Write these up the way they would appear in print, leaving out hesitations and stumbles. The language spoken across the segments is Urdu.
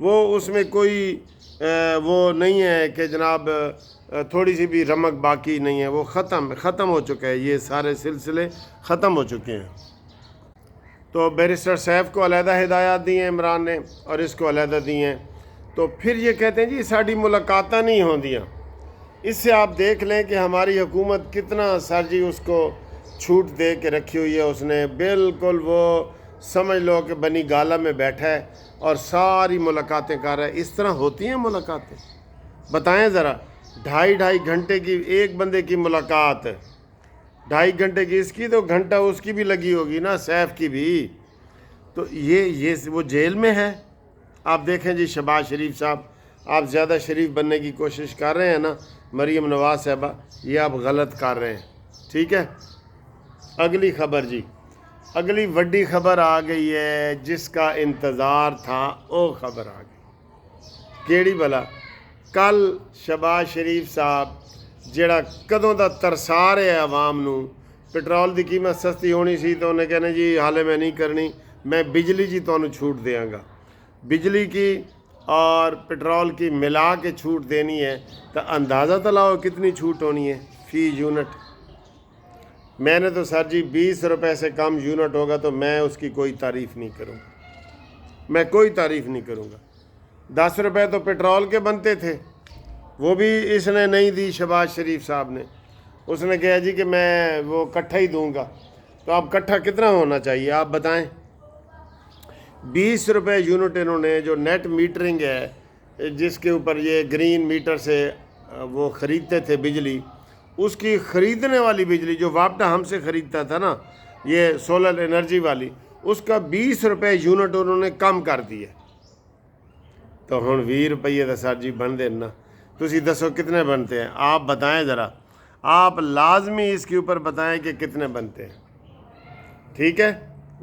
وہ اس میں کوئی وہ نہیں ہے کہ جناب تھوڑی سی بھی رمق باقی نہیں ہے، وہ ختم ہو چکا ہے، یہ سارے سلسلے ختم ہو چکے ہیں۔ تو بیرسٹر سیف کو علیحدہ ہدایات دی ہیں عمران نے اور اس کو علیحدہ دی ہیں، تو پھر یہ کہتے ہیں جی ساری ملاقاتاں نہیں ہوندیاں۔ اس سے آپ دیکھ لیں کہ ہماری حکومت کتنا سر جی اس کو چھوٹ دے کے رکھی ہوئی ہے، اس نے بالکل وہ سمجھ لو کہ بنی گالا میں بیٹھا ہے اور ساری ملاقاتیں کر رہا ہے۔ اس طرح ہوتی ہیں ملاقاتیں؟ بتائیں ذرا، 2.5 گھنٹے کی ایک بندے کی ملاقات، 2.5 گھنٹے کی اس کی، تو گھنٹہ اس کی بھی لگی ہوگی نا، سیف کی بھی۔ تو یہ وہ جیل میں ہے۔ آپ دیکھیں جی شہباز شریف صاحب، آپ زیادہ شریف بننے کی کوشش کر رہے ہیں نا، مریم نواز صاحبہ، یہ آپ غلط کر رہے ہیں، ٹھیک ہے۔ اگلی خبر جی، اگلی وڈی خبر آ گئی ہے جس کا انتظار تھا، وہ خبر آ گئی کیڑی بلا؟ کل شہباز شریف صاحب جڑا کدوں دا ترسا رہے عوام نو، پٹرول دی قیمت سستی ہونی سی تو انہیں کہنے جی حالے میں نہیں کرنی، میں بجلی جی تو انہوں چھوٹ دیاں گا، بجلی کی اور پٹرول کی ملا کے چھوٹ دینی ہے، تو اندازہ تو لاؤ کتنی چھوٹ ہونی ہے فی یونٹ۔ میں نے تو سر جی 20 روپے سے کم یونٹ ہوگا تو میں اس کی کوئی تعریف نہیں کروں گا، میں کوئی تعریف نہیں کروں گا۔ 10 روپے تو پٹرول کے بنتے تھے، وہ بھی اس نے نہیں دی شہباز شریف صاحب نے، اس نے کہا جی کہ میں وہ کٹھا ہی دوں گا۔ تو اب کٹھا کتنا ہونا چاہیے آپ بتائیں؟ 20 روپے یونٹ انہوں نے جو نیٹ میٹرنگ ہے جس کے اوپر یہ گرین میٹر سے وہ خریدتے تھے بجلی، اس کی خریدنے والی بجلی جو وابڈا ہم سے خریدتا تھا نا، یہ سولر انرجی والی، اس کا 20 روپے یونٹ انہوں نے کم کر دیے۔ تو ہن 20 روپیے تو سر جی بن دینا، تسی دسو کتنے بنتے ہیں؟ آپ بتائیں ذرا، آپ لازمی اس کے اوپر بتائیں کہ کتنے بنتے ہیں، ٹھیک ہے؟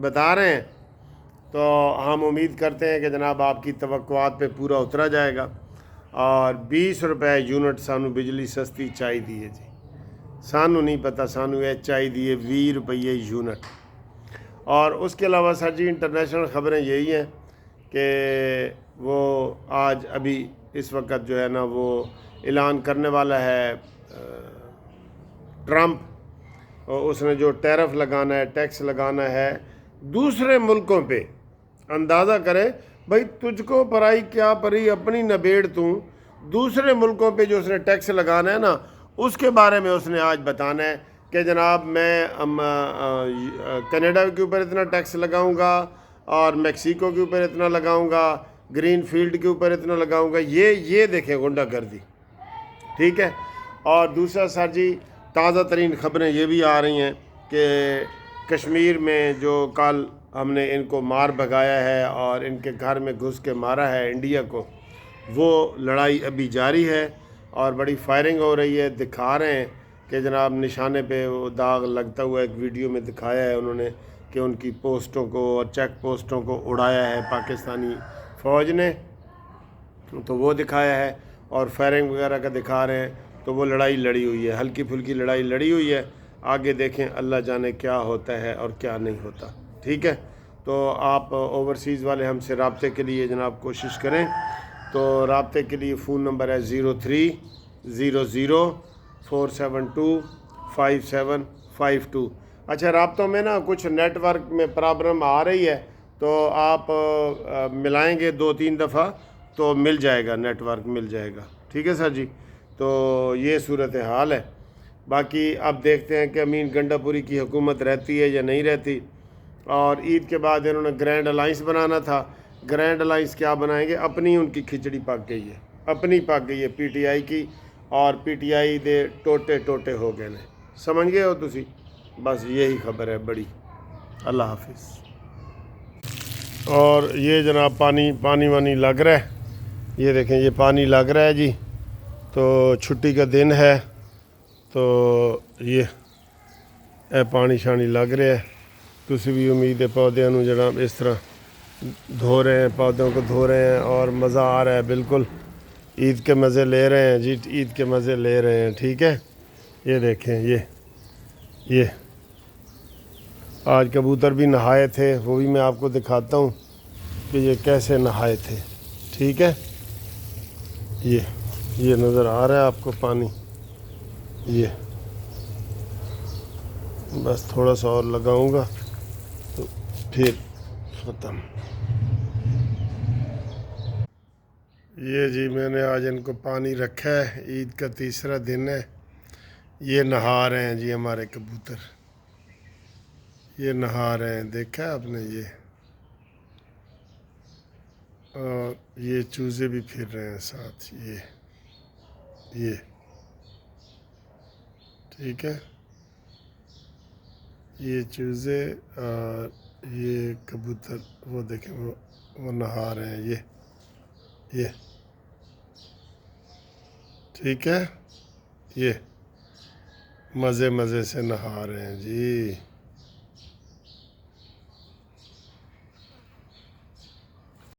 بتا رہے ہیں تو ہم امید کرتے ہیں کہ جناب آپ کی توقعات پہ پورا اترا جائے گا، اور 20 روپے یونٹ سانو بجلی سستی چاہی دی ہے جی، سانو نہیں پتہ، سانو یہ چاہی دی ہے 20 روپیے یونٹ۔ اور اس کے علاوہ سر جی انٹرنیشنل خبریں یہی ہیں کہ وہ آج ابھی اس وقت جو ہے نا وہ اعلان کرنے والا ہے ٹرمپ، اس نے جو ٹیرف لگانا ہے، ٹیکس لگانا ہے دوسرے ملکوں پہ۔ اندازہ کرے بھائی، تجھ کو پرائی کیا پری اپنی نبیڑ، تو دوسرے ملکوں پہ جو اس نے ٹیکس لگانا ہے نا، اس کے بارے میں اس نے آج بتانا ہے کہ جناب میں کینیڈا کے اوپر اتنا ٹیکس لگاؤں گا، اور میکسیکو کے اوپر اتنا لگاؤں گا، گرین فیلڈ کے اوپر اتنا لگاؤں گا۔ یہ دیکھیں غنڈہ گردی، ٹھیک ہے۔ اور دوسرا سر جی تازہ ترین خبریں یہ بھی آ رہی ہیں کہ کشمیر میں جو کل ہم نے ان کو مار بھگایا ہے اور ان کے گھر میں گھس کے مارا ہے انڈیا کو، وہ لڑائی ابھی جاری ہے اور بڑی فائرنگ ہو رہی ہے۔ دکھا رہے ہیں کہ جناب نشانے پہ وہ داغ لگتا ہوا ایک ویڈیو میں دکھایا ہے انہوں نے کہ ان کی پوسٹوں کو اور چیک پوسٹوں کو اڑایا ہے پاکستانی فوج نے، تو وہ دکھایا ہے، اور فائرنگ وغیرہ کا دکھا رہے ہیں۔ تو وہ لڑائی لڑی ہوئی ہے، ہلکی پھلکی لڑائی لڑی ہوئی ہے، آگے دیکھیں اللہ جانے کیا ہوتا ہے اور کیا نہیں ہوتا، ٹھیک ہے۔ تو آپ اوورسیز والے ہم سے رابطے کے لیے جناب کوشش کریں، تو رابطے کے لیے فون نمبر ہے 0300472572۔ اچھا، رابطوں میں نا کچھ نیٹ ورک میں پرابلم آ رہی ہے، تو آپ ملائیں گے 2-3 دفعہ تو مل جائے گا، نیٹ ورک مل جائے گا، ٹھیک ہے سر جی۔ تو یہ صورتحال ہے۔ باقی اب دیکھتے ہیں کہ امین گنڈا پوری کی حکومت رہتی ہے یا نہیں رہتی، اور عید کے بعد انہوں نے گرینڈ الائنس بنانا تھا۔ گرینڈ الائنس کیا بنائیں گے؟ اپنی ان کی کھچڑی پک گئی ہے، اپنی پک گئی ہے پی ٹی آئی کی، اور پی ٹی آئی دے ٹوٹے ٹوٹے ہو گئے نے، سمجھ گئے ہو تسی؟ بس یہی خبر ہے بڑی۔ اللہ حافظ۔ اور یہ جناب پانی وانی لگ رہا ہے، یہ دیکھیں یہ پانی لگ رہا ہے جی، تو چھٹی کا دن ہے تو یہ پانی شانی لگ رہا ہے۔ تسی بھی امید ہے پودیاں نو جناب اس طرح دھو رہے ہیں، پودوں کو دھو رہے ہیں، اور مزہ آ رہا ہے، بالکل عید کے مزے لے رہے ہیں جی، عید کے مزے لے رہے ہیں، ٹھیک ہے۔ یہ دیکھیں یہ آج کبوتر بھی نہائے تھے، وہ بھی میں آپ کو دکھاتا ہوں کہ یہ کیسے نہائے تھے، ٹھیک ہے، یہ نظر آ رہا ہے آپ کو پانی، یہ بس تھوڑا سا اور لگاؤں گا تو پھر ختم۔ یہ جی میں نے آج ان کو پانی رکھا ہے، عید کا تیسرا دن ہے، یہ نہا رہے ہیں جی ہمارے کبوتر، یہ نہا رہے ہیں، دیکھا آپ نے یہ، اور یہ چوزے بھی پھر رہے ہیں ساتھ، یہ ٹھیک ہے، یہ چوزے اور یہ کبوتر، وہ دیکھیں وہ نہا رہے ہیں، یہ ٹھیک ہے، یہ مزے مزے سے نہا رہے ہیں جی۔